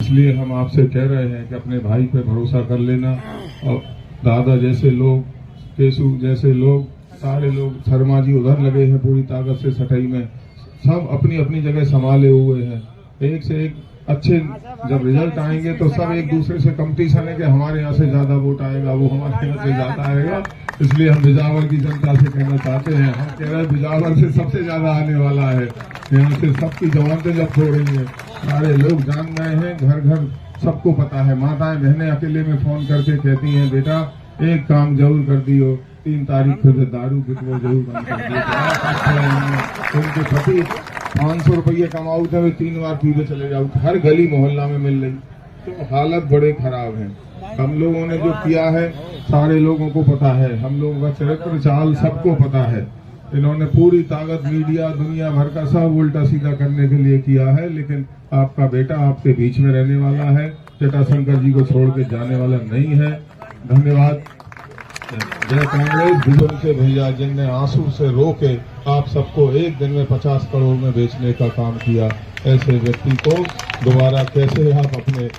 इसलिए हम आपसे कह रहे हैं कि अपने भाई पे भरोसा कर लेना। और दादा जैसे लोग, केसु जैसे लोग, सारे लोग, शर्मा जी उधर लगे हैं पूरी ताकत से सटाई में, सब अपनी अपनी जगह संभाले हुए हैं। एक से एक अच्छे जब रिजल्ट आएंगे तो सब एक दूसरे से कंपटीशन है कि हमारे यहाँ से ज्यादा वोट आएगा, वो हमारे यहाँ से ज्यादा आएगा। इसलिए हम बिजावर की जनता से कहना चाहते हैं, हम कह रहे हैं बिजावर से सबसे ज्यादा आने वाला है। यहाँ से सबकी जमानतें जब छोड़ेंगे, सारे लोग जान गए हैं, घर घर सबको पता है। माताएं बहनें अकेले में फोन करके कहती हैं, बेटा एक काम जरूर कर दियो, 3 तारीख को दारू बिकना जरूर बंद कर दियो। उनके पति 500 रुपये कमाऊ थे, वे 3 बार पीने चले जाओ, हर गली मोहल्ला में मिल रही। तो हालत बड़े खराब है। हम लोगों ने जो किया है सारे लोगों को पता है, हम लोगों का चरित्र चाल सबको पता है। इन्होंने पूरी ताकत मीडिया दुनिया भर का सब उल्टा सीधा करने के लिए किया है, लेकिन आपका बेटा आपके बीच में रहने वाला है, जटाशंकर जी को छोड़ के जाने वाला नहीं है। धन्यवाद। जय कांग्रेस। बिजन से भेजा जिनने आंसू से रोके आप सबको एक दिन में 50 करोड़ में बेचने का काम किया, ऐसे व्यक्ति को दोबारा कैसे आप अपने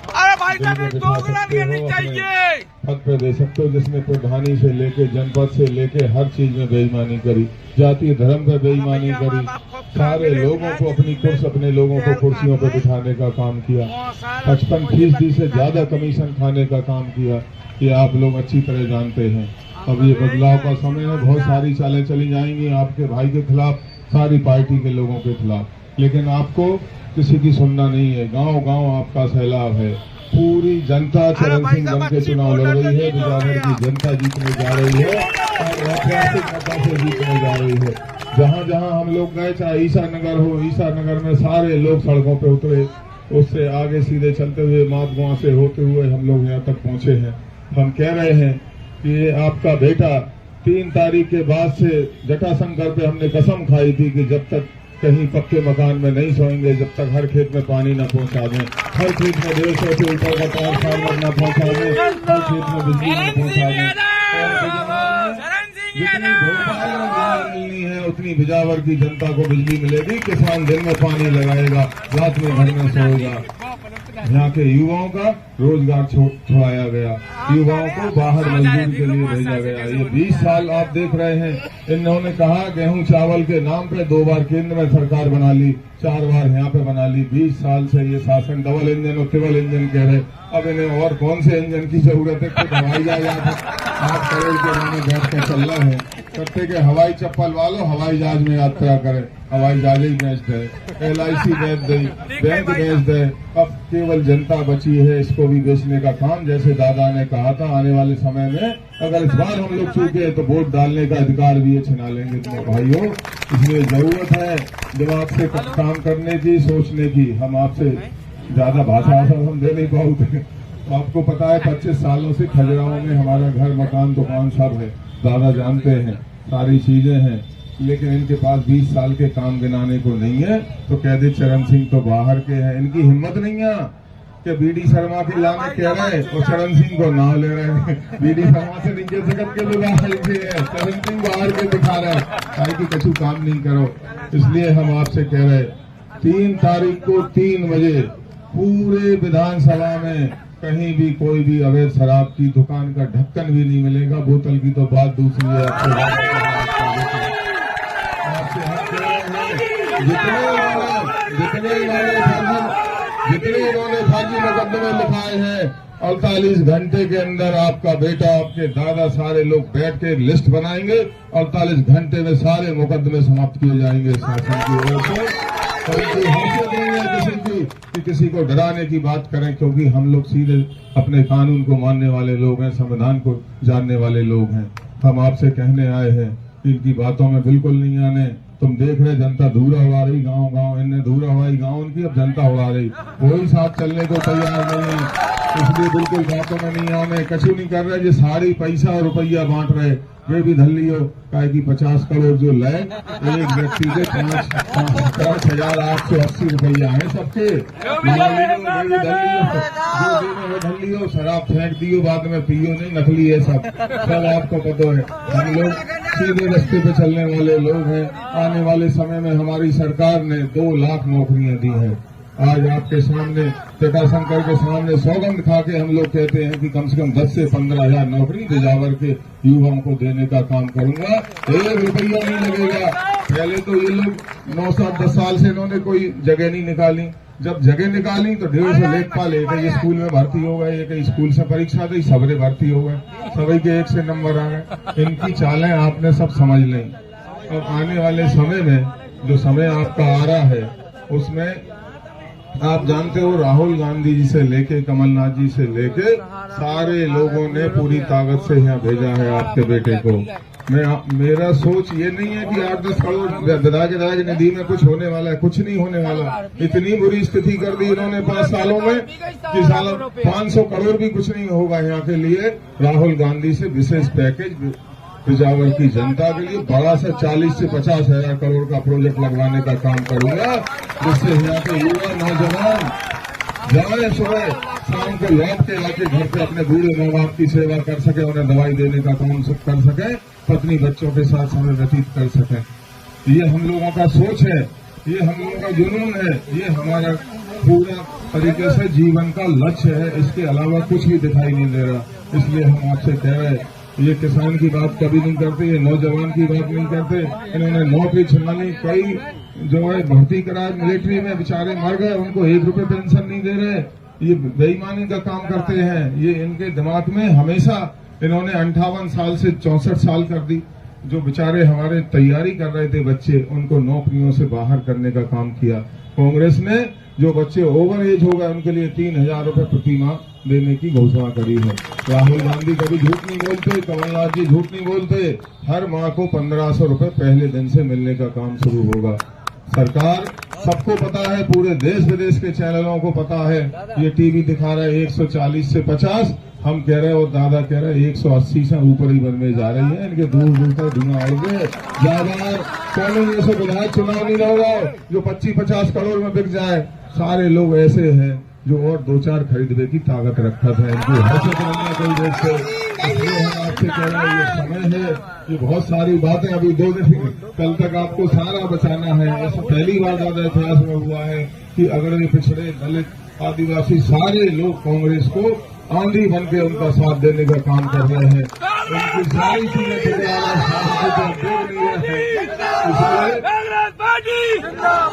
पद पे दे सकते हो, जिसने प्रधानी से लेके जनपद से लेके हर चीज में बेईमानी करी, जातीय धर्म पे बेईमानी करी, सारे लोगों को अपने लोगों को कुर्सियों पे बिठाने का काम किया, 55% से ज्यादा कमीशन खाने का काम किया। ये आप लोग अच्छी तरह जानते हैं। अब ये बदलाव का समय है, बहुत सारी चालें चली जाएंगी आपके भाई के खिलाफ, सारी पार्टी के लोगों के खिलाफ, लेकिन आपको किसी की सुनना नहीं है। गांव गांव आपका सैलाब है, पूरी जनता चरण सिंह बन के चुनाव लड़ रही है, बिजावर की जनता जीतने जा रही है और ऐतिहासिक मता से जीतने जा रही है। जहां जहां हम लोग गए, चाहे ईसा नगर हो, ईसा नगर में सारे लोग सड़कों पे उतरे, उससे आगे सीधे चलते हुए मातगांव से होते हुए हम लोग यहाँ तक पहुंचे हैं। हम कह रहे हैं कि आपका बेटा 3 तारीख के बाद से जटाशंकर पे हमने कसम खाई थी कि जब तक कहीं पक्के मकान में नहीं सोएंगे, जब तक हर खेत में पानी न पहुंचा दें, हर खेत में 150 से ऊपर का ट्रांसफार्मर न पहुंचा दें, हर खेत में बिजली न पहुंचा दें। जितनी भोपाल में मिलनी है उतनी बिजावर की जनता को बिजली मिलेगी। किसान दिन में पानी लगाएगा, रात में घर में सोएगा। यहाँ के युवाओं का रोजगार छुड़ाया गया, युवाओं को बाहर मजदूरी के लिए भेजा गया। ये 20 साल आप देख रहे हैं, इन्होंने कहा गेहूं चावल के नाम पे 2 बार केंद्र में सरकार बना ली, 4 बार यहाँ पे बना ली। 20 साल से ये शासन डबल इंजन और ट्रिपल इंजन कह रहे। अब इन्हें और कौन से इंजन की जरूरत है? खुद हवाई जहाज 8 करोड़ के मैंने बैठ के चल रहे हैं, करते के हवाई चप्पल वालों हवाई जहाज में यात्रा करें, हवाई जहाज ही बेच दे, LIC बेच दे, बैंक बेच दे। अब केवल जनता बची है, इसको भी बेचने का काम। जैसे दादा ने कहा था, आने वाले समय में अगर इस बार हम लोग चूके तो वोट डालने का अधिकार भी ये छिना लेंगे तुम्हें भाइयों। इसलिए जरूरत है दिमाग से काम करने की, सोचने की। हम आपसे ज्यादा भाषा हम दे नहीं पाते। तो आपको पता है 25 सालों से खजुराहो में हमारा घर मकान दुकान सब है, दादा जानते हैं, सारी चीजें हैं, लेकिन इनके पास 20 साल के काम गिनाने को नहीं है। तो कह दे चरण सिंह तो बाहर के हैं, इनकी हिम्मत नहीं है कि BD शर्मा के लाने कह रहे और चरण सिंह को नाम ले रहे हैं। BD शर्मा से नीचे सकत के लोग चरण सिंह बाहर के दिखा रहे हैं कि कछु काम नहीं करो। इसलिए हम आपसे कह रहे 3 तारीख को 3 बजे पूरे विधानसभा में कहीं भी कोई भी अवैध शराब की दुकान का ढक्कन भी नहीं मिलेगा। बोतल की तो बात दूसरी है। जितने इन्होंने फर्जी मुकदमे लिखाए हैं, 48 घंटे के अंदर आपका बेटा, आपके दादा, सारे लोग बैठ के लिस्ट बनाएंगे। 48 घंटे में सारे मुकदमे समाप्त किए जाएंगे शासन की ओर से। किसी को डराने की बात करें, क्योंकि हम लोग सीधे अपने कानून को मानने वाले लोग हैं, संविधान को जानने वाले लोग हैं। हम आपसे कहने आए हैं, इनकी बातों में बिल्कुल नहीं आने। तुम देख रहे जनता धूरा उड़ा रही, गांव गांव इनने धूरा उड़ाई गांव उनकी, अब जनता उड़ा रही, कोई साथ चलने को तैयार नहीं है। इसलिए बिल्कुल बातों में नहीं आने, कछु नहीं कर रहे। जो सारी पैसा और रुपया बांट रहे वे भी धल्ली हो, काहे की 50 करोड़ जो लय एक व्यक्ति के 5,880 रुपया है सबके। धल्ली हो, शराब फेंक दियो, बाद में पियो नहीं, नकली है सब आपको पता है। हम लोग सीधे रास्ते पे चलने वाले लोग हैं। आने वाले समय में हमारी सरकार ने 2 लाख नौकरियां दी है। आज आपके सामने जटाशंकर के सामने सौगंध खा के हम लोग कहते हैं कि कम से कम 10 से 15,000 नौकरी बिजावर के युवाओं को देने का काम करूंगा। 1 रुपया नहीं लगेगा। पहले तो ये लोग 9-10 साल से इन्होंने कोई जगह नहीं निकाली। जब जगह निकाली तो 150 लेखपाल एक ही स्कूल में भर्ती हो गए, एक ही स्कूल से परीक्षा दी, सबरे भर्ती हो गए, सभी के 1 से नंबर आ गए। इनकी चालें आपने सब समझ लें। और आने वाले समय में जो समय आपका आ रहा है उसमें आप जानते हो राहुल गांधी जी से लेके कमलनाथ जी से लेके सारे लोगों ने पूरी ताकत से यहाँ भेजा है आपके बेटे को। मेरा सोच ये नहीं है कि 8-10 करोड़ विधायक निधि में कुछ होने वाला है, कुछ नहीं होने वाला। इतनी बुरी स्थिति कर दी इन्होंने 5 सालों में कि साला 500 करोड़ भी कुछ नहीं होगा यहाँ के लिए। राहुल गांधी से विशेष पैकेज बिजावर की जनता के लिए बड़ा सा 40 से 50,000 करोड़ का प्रोजेक्ट लगवाने का काम करूंगा, जिससे यहाँ के युवा नौजवान जाए सुबह शाम को लौट के आके घर पे अपने बूढ़े माँ बाप की सेवा कर सके, उन्हें दवाई देने का काम कर सके, पत्नी बच्चों के साथ समय व्यतीत कर सके। ये हम लोगों का सोच है, ये हम लोगों का जुनून है, ये हमारा पूरा तरीके से जीवन का लक्ष्य है। इसके अलावा कुछ भी दिखाई नहीं दे रहा। इसलिए हम आपसे कह रहे हैं, ये किसान की बात कभी नहीं करते, ये नौजवान की बात नहीं करते। इन्होंने नौकरी छिना ली, कई जो है भर्ती कराए मिलिट्री में, बेचारे मर गए, उनको 1 रुपये पेंशन नहीं दे रहे। ये बेईमानी का काम करते हैं। ये इनके दिमाग में हमेशा इन्होंने 58 साल से 64 साल कर दी। जो बेचारे हमारे तैयारी कर रहे थे बच्चे, उनको नौकरियों से बाहर करने का काम किया। कांग्रेस ने जो बच्चे ओवर एज हो गए उनके लिए 3,000 रुपये प्रति माह देने की घोषणा करी है। राहुल गांधी कभी झूठ नहीं बोलते, कमलनाथ जी झूठ नहीं बोलते। हर माह को 1,500 रुपये पहले दिन से मिलने का काम शुरू होगा। सरकार सबको पता है, पूरे देश विदेश के चैनलों को पता है। ये टीवी दिखा रहा है 140 से 50, हम कह रहे हैं और दादा कह रहे हैं 180 से ऊपर ही बनने जा रही है। इनके दूर दूर तक धुआं आएंगे। ज्यादा कौन ऐसे विधायक चुनाव नहीं लड़ेगा जो 25-50 करोड़ में बिक जाए। सारे लोग ऐसे हैं जो और 2-4 खरीदने की ताकत रखा था। इनकी हैसियत नहीं कोई देश से। इसलिए हम आपसे कह रहे हैं, ये समय है, ये बहुत सारी बातें अभी 2 दिन कल तक आपको सारा बचाना है। ऐसा पहली बार ज्यादा इतिहास में हुआ है कि अगड़े पिछड़े दलित आदिवासी सारे लोग कांग्रेस को आंधी बन के उनका साथ देने का काम कर रहे हैं। उनकी सारी चीजें इसलिए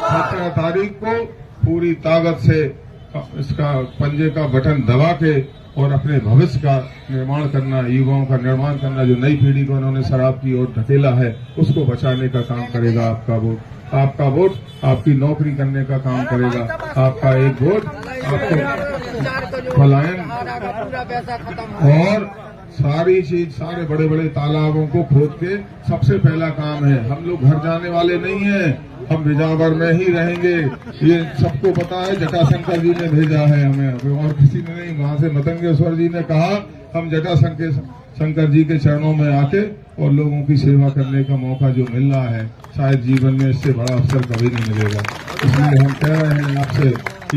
17 तारीख को पूरी ताकत से इसका पंजे का बटन दबा के और अपने भविष्य का निर्माण करना, युवाओं का निर्माण करना, जो नई पीढ़ी को उन्होंने शराब की ओर ढकेला है उसको बचाने का काम करेगा आपका वोट। आपका वोट आपकी नौकरी करने का काम करेगा। आपका एक वोट आपको पलायन और सारी चीज, सारे बड़े बड़े तालाबों को खोद के सबसे पहला काम है। हम लोग घर जाने वाले नहीं हैं, हम बिजावर में ही रहेंगे। ये सबको पता है, जटाशंकर जी ने भेजा है हमें और किसी ने नहीं। वहां से मतंगेश्वर जी ने कहा हम जटाशंकर जी के चरणों में आके और लोगों की सेवा करने का मौका जो मिल रहा है, शायद जीवन में इससे बड़ा अवसर कभी नहीं मिलेगा। इसलिए हम कह रहे हैं आपसे,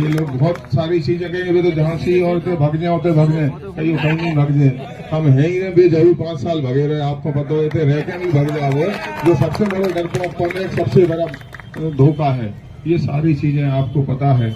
ये लोग बहुत सारी चीजें कहेंगे, वे तो झांसी और भगने होते भगने, कहीं नहीं भगने। हम हैं ही नहीं, बेजरूर 5 साल भगे रहे, आपको पता होते रह के नहीं भग जाओ। जो सबसे बड़े डरपोक, सबसे बड़ा धोखा है, ये सारी चीजें आपको पता है।